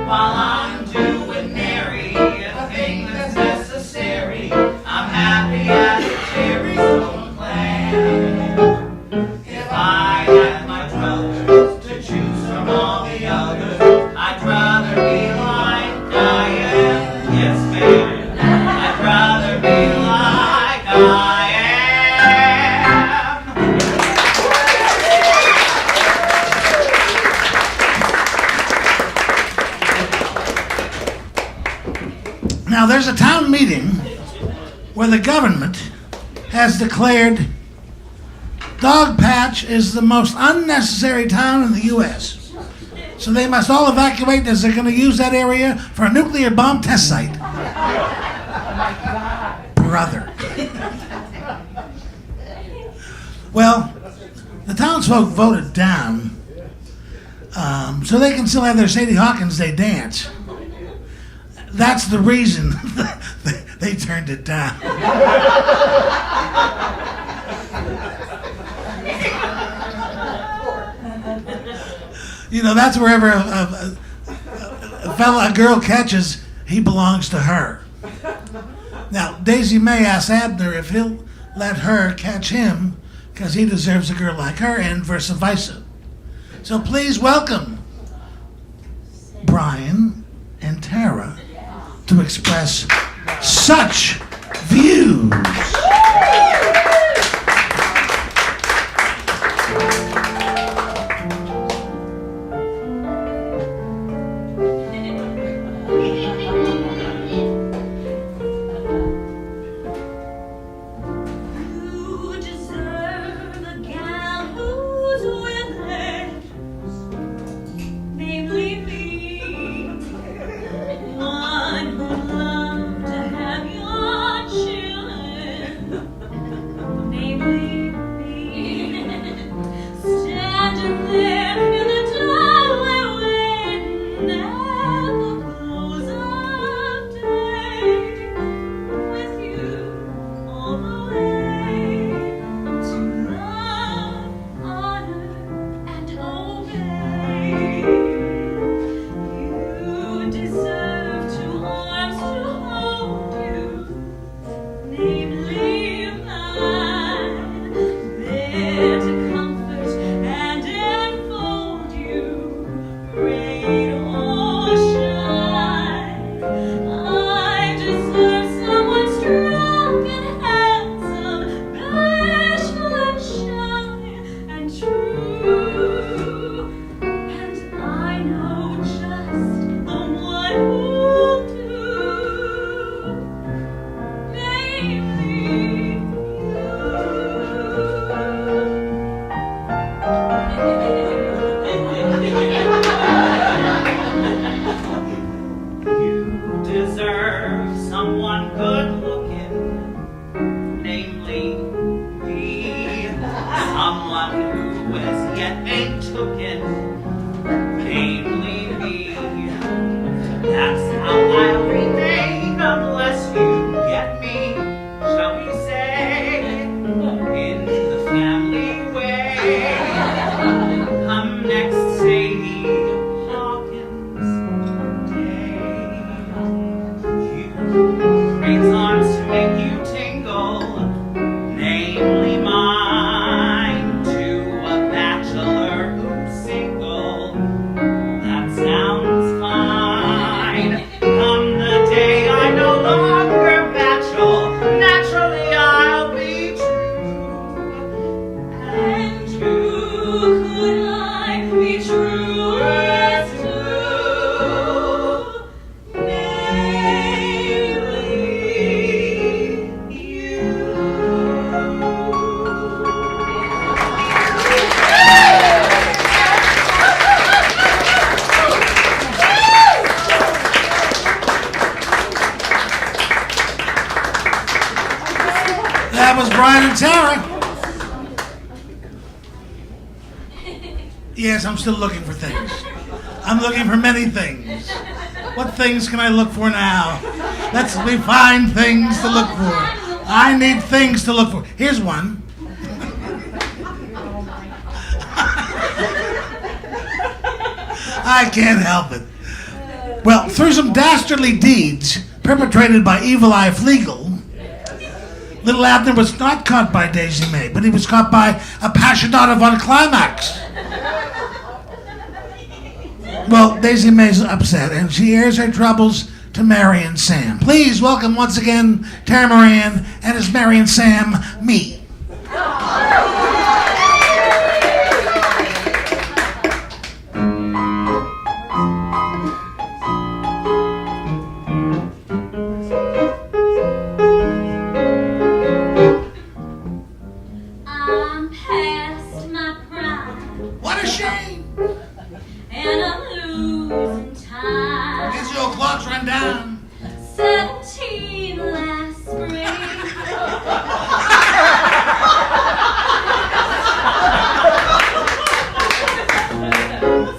While I'm doing nary a thing that's necessary, I'm happy as a cherry on clam. If I had my druthers to choose from all the others, I'd rather be like I am. Yes, ma'am. I'd rather be like I am. Now, there's a town meeting where the government has declared Dogpatch is the most unnecessary town in the U.S. So they must all evacuate as they're going to use that area for a nuclear bomb test site. Brother. Well, the townsfolk voted down so they can still have their Sadie Hawkins Day dance. That's the reason they turned it down. You know, that's wherever a girl catches, he belongs to her. Now, Daisy May asks Abner if he'll let her catch him because he deserves a girl like her, and vice versa. So please welcome Brian and Tara to express such views. You deserve a gal who's willing, namely me, one who'd love to have your children. was Brian and Tara. Yes, I'm still looking for things. I'm looking for many things. What things can I look for now? Let me find things to look for. I need things to look for. Here's one. I can't help it. Well, through some dastardly deeds perpetrated by Evil Eye Flegel, L'il Abner was not caught by Daisy May, but he was caught by Appassionata von Climax. Well, Daisy May's upset, and she airs her troubles to Mary and Sam. Please welcome once again Tara Moran and as Mary and Sam, me. I'm past my prime, What a shame! and I'm losing time. Gets your clocks run down. 17 last spring.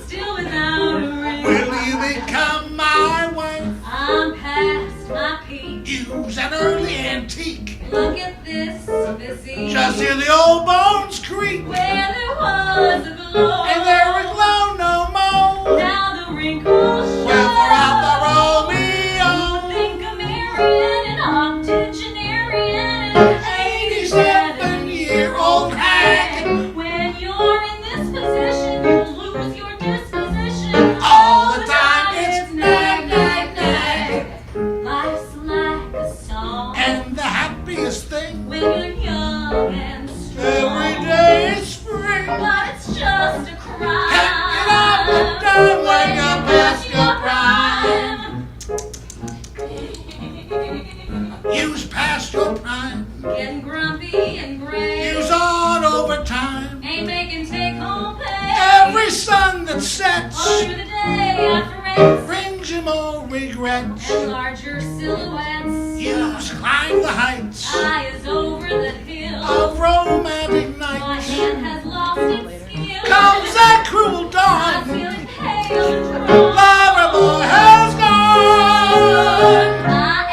Still without a ring. Will you become my wife? I'm past my peak. Use an early antique. Look at this physique. Just hear the old bones creak. Where there was a glow. And there was glow no more. Now the wrinkles show. Wherefore out the Romeo. Think a Marian, an octogenarian, an 87-year-old hag. When you're in this position, you'll lose your disposition. All the time it's nag, nag, nag. Life's like a song. And the happiest thing When you're young and strong. every day is spring. But it's just a crime. Can't get out the time when you're past your prime. Use past your prime. Getting grumpy and gray. Use on overtime. Ain't making take-home pay. Every sun that sets All through the day after race. brings you more regrets. And larger silhouettes. Use climb the heights Eye is over the hill. of romantic My nights. hand has lost its skill. Comes that cruel I'm dawn. feeling pale and drawn. Lover boy has gone. I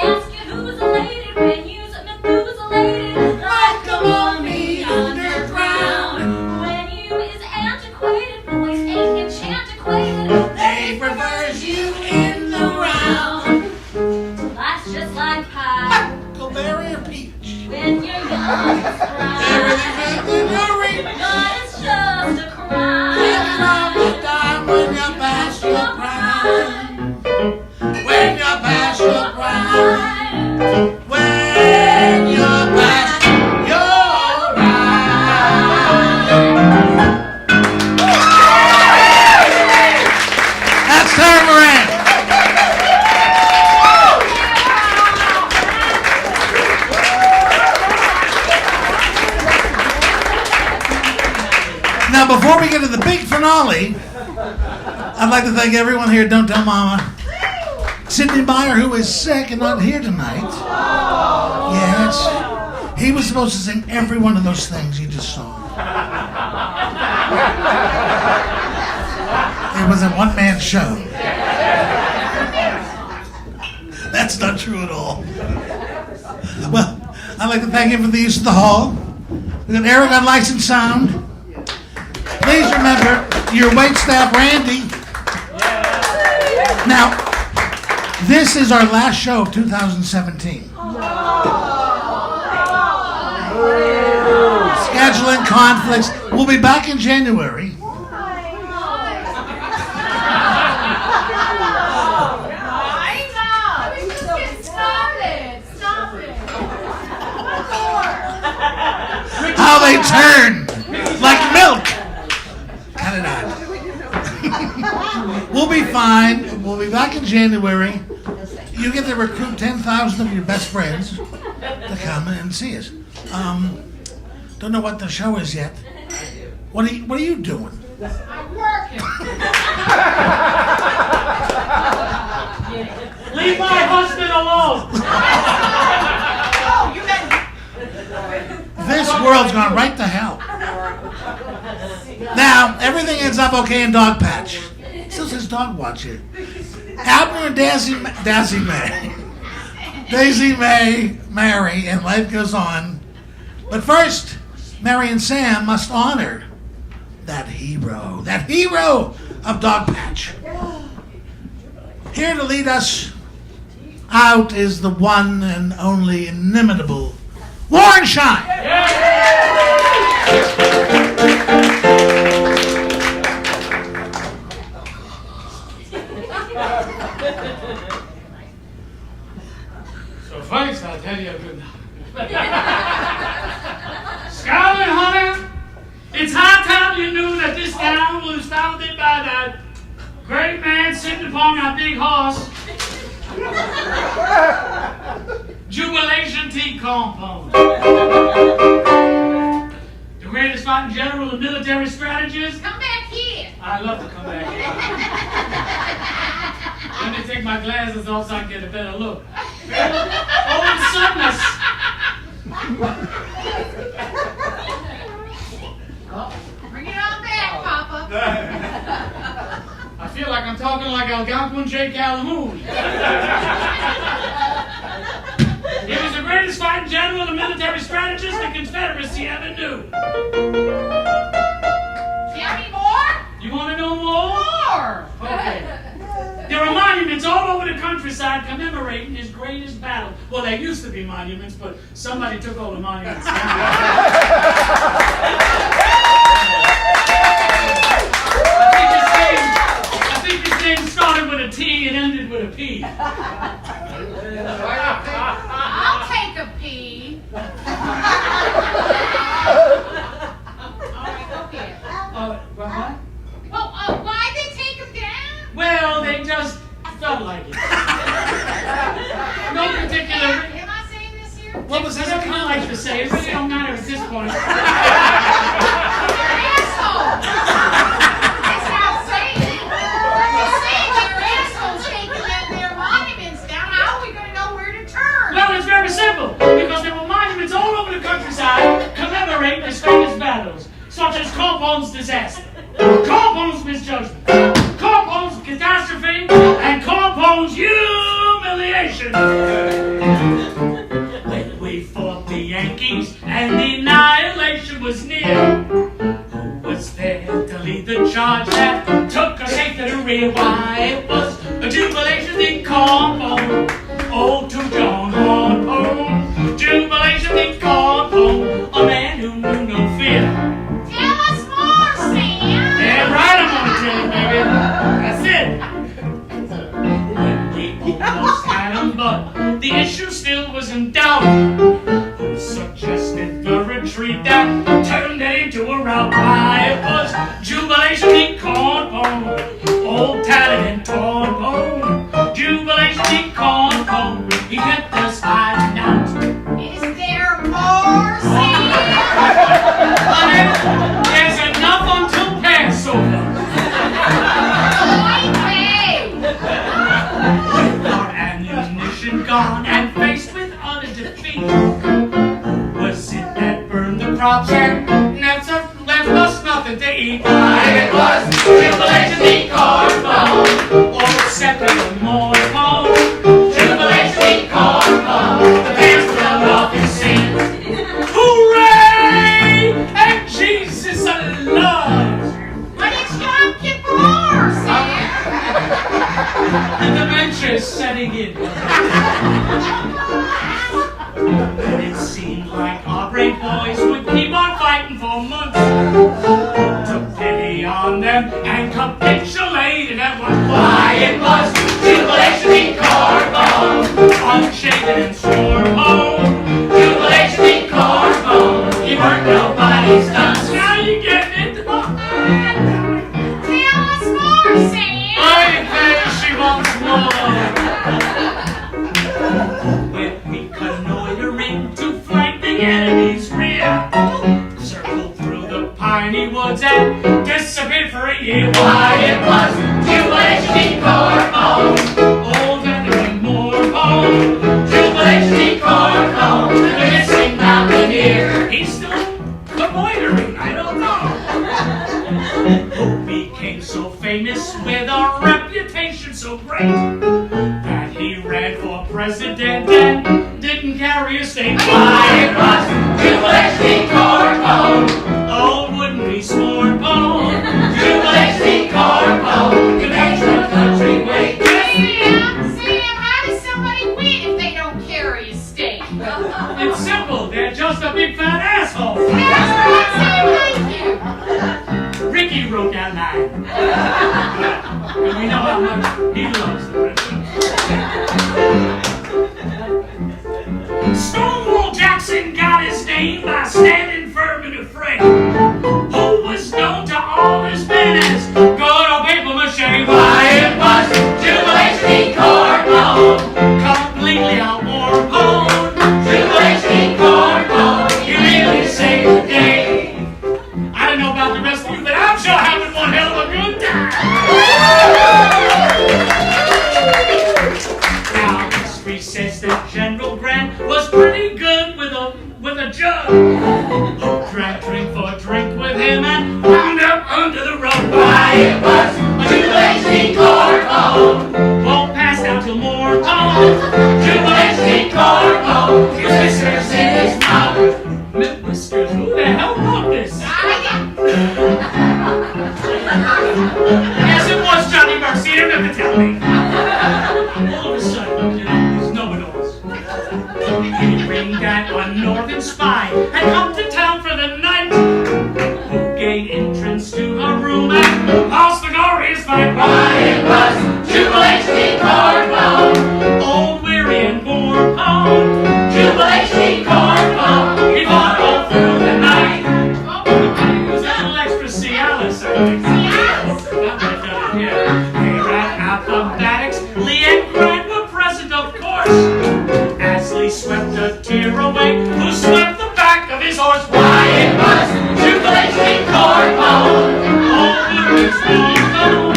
ask you who's elated when you's Methuselated. Like a mummy underground. When you is antiquated, boys ain't enchantiquated. They prefers you in the round. Life's just like pie. Huckleberry or peach. When you're young and spry. Everything's in your reach. But it's just a crime. Can't stop the time when you're past your prime. When you're past your prime. When you're past your prime. That's Tara Moran. Now, before we get to the big finale, I'd like to thank everyone here. Don't tell Mama. Sidney Myer, who is sick and not here tonight. Yes. He was supposed to sing every one of those things you just saw. It was a one-man show. That's not true at all. Well, I'd like to thank him for the use of the hall. We got Eric on lights and sound. Please remember your wait staff, Randy. Now, this is our last show of 2017. Scheduling conflicts. We'll be back in January. How they turn like milk. Cut it out. We'll be fine. We'll be back in January. You get to recruit 10,000 of your best friends to come and see us. Don't know what the show is yet. What are you doing? I'm working. Leave my husband alone. Oh, you meant Okay and Dog Patch. Still says Dog Watch here. Abner and Daisy May marry, and life goes on. But first, Mary and Sam must honor that hero of Dog Patch. Here to lead us out is the one and only inimitable Warren Schein. So first, I'll tell you a good Scarlet Hunter, it's high time you knew that this town was founded by that great man sitting upon that big horse. Jubilation Tea Compound. The greatest fighting general and military strategist. Come back here. I love to come back here. Let me take my glasses off so I can get a better look. Oh, and sunless. Bring it on back, Papa. I feel like I'm talking like Algonquin J. Calhoun. He was the greatest fighting general and military strategist the Confederacy ever knew. Tell me more? You want to know more? More. Okay. There are monuments all over the countryside commemorating his greatest battle. Well, there used to be monuments, but somebody took all the monuments down. I think his name started with a T and ended with a P. I'll take a pee. All right, go ahead. What? Well, why'd they take him down? Well, they just felt like it. No particular. Am I saying this here? What was that? I like to say? It really don't matter at this point. You're an asshole. That's not saying it. You're saying you're assholes taking their monuments down. How are we going to know where to turn? Well, it's very simple. Because there were monuments all over the countryside commemorating his famous battles, such as Compound's disaster, Compound's misjudgment, Compound's catastrophe, and Compound's humiliation. When we fought the Yankees and the annihilation was near, who was there to lead the charge that took us safe to the rear? Why, it was a jubilation in Compound. Oh, to John Compound, jubilation in Compound, a man who knew no fear. Tell us more, Sam. Yeah, right, I'm gonna tell you, baby. That's it. When we almost had him, but the issue still was in doubt. Who suggested the retreat that turned it into a rout? Why, it was jubilation in Compound, old tatted and torn bone. Jubilation in Compound, he kept us hiding out. Is there more, Sam? Honey, there's enough until Passover. With our ammunition gone and faced with utter defeat, was it that burned the crops and never left us nothing to eat? Why, it was jubilation in Compound, old Sept and Moran, jubilation in Compound, the pants fell off his seat. Hooray! And Jesus alive! But it's Yom Kippur, Sam. The dementia is setting in. And it seemed like our brave boys would keep on fighting for months. Took pity on them and capitulated at once. Why, it was jubilation in Compound, unshaven and sworn home. Jubilation in Compound, he weren't nobody's done. Now you getting it? Tell us more, Sam. I think she wants more. With me connoitering to flank the enemy's rear, circled through the piney woods with a reputation so great that he ran for president and didn't carry a state. Why, it was Jubilee Corpo. Oh, wouldn't he smart bone? Jubilee Corpo. You make the country wait. Sam, how does somebody win if they don't carry a stake? It's simple, they're just a big fat asshole. That's what Sam like you. Ricky wrote that line. And we know how much he loves the president. Stonewall Jackson got his name by standing firm in the fray, who was known to all his men as good old paper mache. Why, it was Jubilee Corpo. Completely outworn home. Jubilee Corpo. He really saved the day. I don't know about the rest of you, but I'm sure having one hell of a good time. Now, history says that General Grant was pretty good with a jug. Who drank drink for drink with him and wound up under the rug. Why, it was Jubilee Corpo. Won't pass out till more tone. Jubilee Corpo. His whiskers in his mouth. Whiskers, who the hell wrote this? Yes, it was Johnny Mercy. You don't have to tell me. All of a sudden, there's no one else. Hearing that a northern spy had come to town for the night, who gained entrance to her room and lost the glorious fight. Why, it was Jubilee Corpo. Old, weary, and worn out, Jubilee Corpo. he fought all through the night. It was a little extra Cialis, I think. They ran out the barracks. Lee and Grant were present, of course, as Lee swept a tear away, who swept the back of his horse. Why, it was Jubilee Corpo. All the rich people,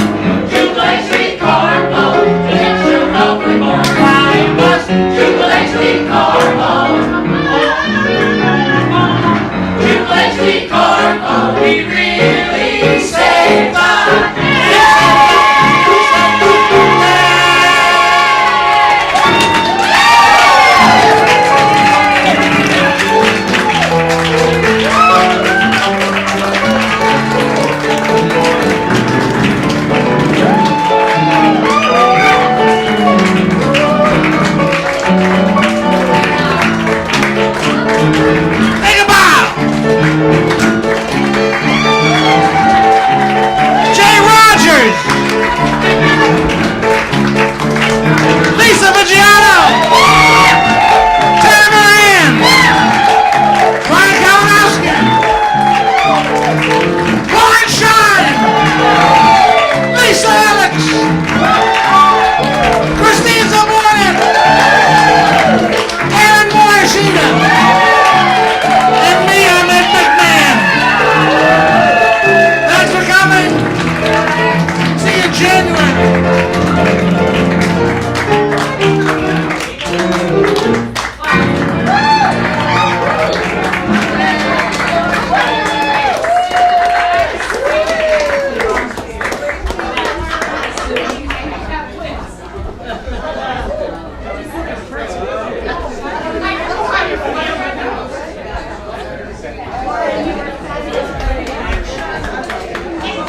Jubilee Corpo. The picture of remorse. Why, it was Jubilee Corpo. Jubilee Corpo. We really saved the Viggiano! Moran! Kalinowsky! Schein! Ellex! Kristine Zbornik! and Morishita! And me, I'm that big man! Thanks for coming! See you in January!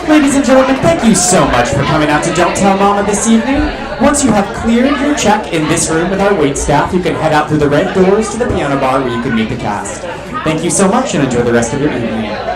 Ladies and gentlemen, thank you so much for coming out to Don't Tell Mama this evening. Once you have cleared your check in this room with our waitstaff, you can head out through the red doors to the piano bar where you can meet the cast. Thank you so much and enjoy the rest of your evening.